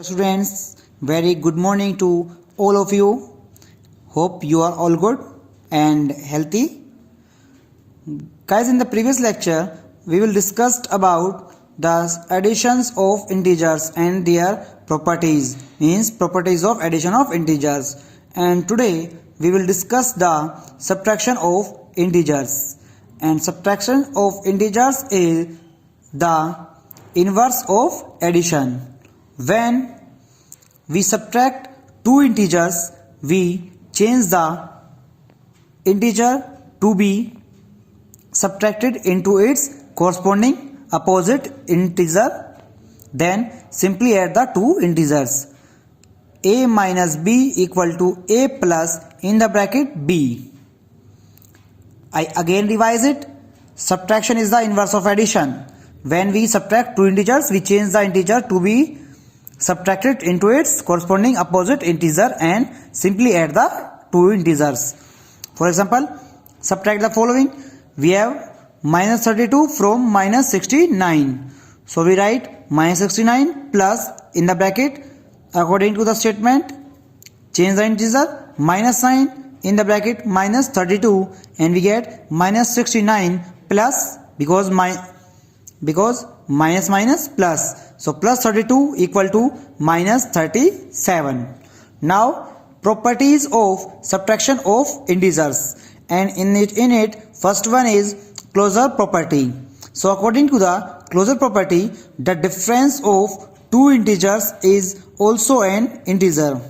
Students, very good morning to all of you. Hope you are all good and healthy. Guys, in the previous lecture, we will discuss about the additions of integers and their properties, means properties of addition of integers. And today we will discuss the subtraction of integers. And subtraction of integers is the inverse of addition. When we subtract two integers, we change the integer to be subtracted into its corresponding opposite integer. Then simply add the two integers. A minus b equal to a plus in the bracket b. I again revise it. Subtraction is the inverse of addition. When we subtract two integers, we change the integer to be subtracted into its corresponding opposite integer and simply add the two integers. For example, subtract the following. We have minus 32 from minus 69. So we write minus 69 plus in the bracket according to the statement. Change the integer minus sign in the bracket minus 32 and we get minus 69 plus because minus minus plus. So plus 32 equal to minus 37. Now properties of subtraction of integers, and in it first one is closure property. So according to the closure property, the difference of two integers is also an integer.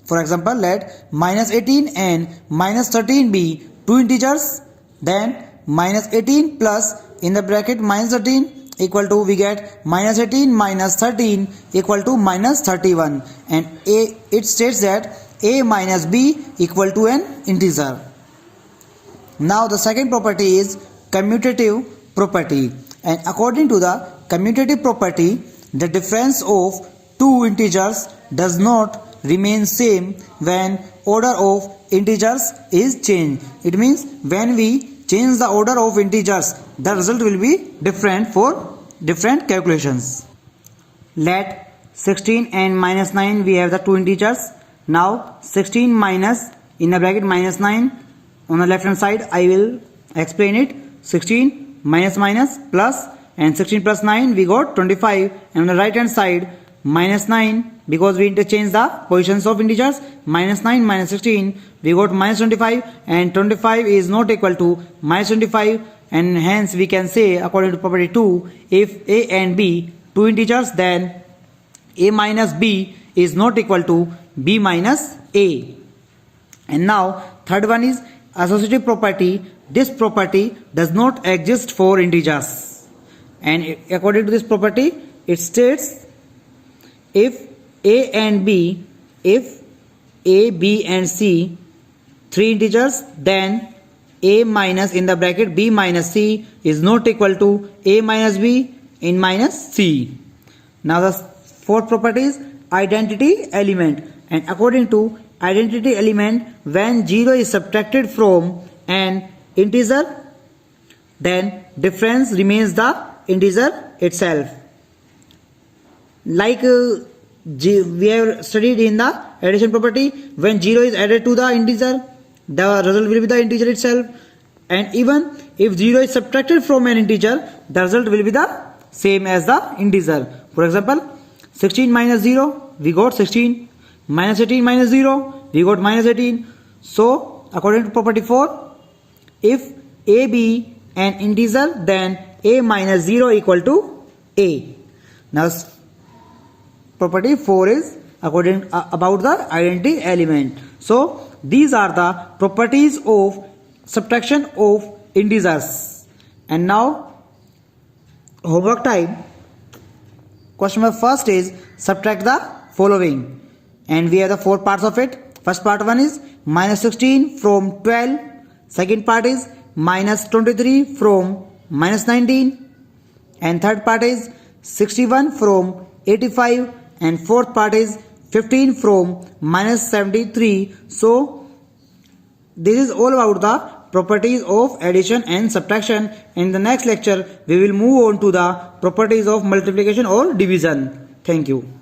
For example, let minus 18 and minus 13 be two integers. Then minus 18 plus in the bracket minus 13 equal to, we get minus 18 minus 13 equal to minus 31, and it states that a minus b equal to an integer. Now the second property is commutative property, and according to the commutative property, the difference of two integers does not remain same when order of integers is changed. It means when we change the order of integers, the result will be different for different calculations. Let 16 and minus 9, we have the two integers. Now 16 minus in the bracket minus 9, on the left hand side I will explain it. 16 minus minus plus, and 16 plus 9 we got 25, and on the right hand side minus 9, because we interchange the positions of integers, minus 9 minus 16 we got minus 25, and 25 is not equal to minus 25, and hence we can say according to property 2, if a and b two integers, then a minus b is not equal to b minus a. And now third one is associative property. This property does not exist for integers, and according to this property it states, if a and b, if a, b and c three integers, then a minus in the bracket b minus c is not equal to a minus b in minus c. Now the fourth property is identity element, and according to identity element, when 0 is subtracted from an integer, then difference remains the integer itself. Like we have studied in the addition property, when 0 is added to the integer, the result will be the integer itself, and even if 0 is subtracted from an integer, the result will be the same as the integer. For example, 16 minus 0 we got 16, minus 18 minus 0 we got minus 18. So according to property 4, if a be an integer, then a minus 0 equal to a. Now property 4 is according about the identity element. So these are the properties of subtraction of integers. And now homework time. Question number first is subtract the following, and we have the four parts of it. First part one is minus 16 from 12. Second part is minus 23 from minus 19, and third part is 61 from 85, and fourth part is 15 from minus 73. So this is all about the properties of addition and subtraction. In the next lecture we will move on to the properties of multiplication or division. Thank you.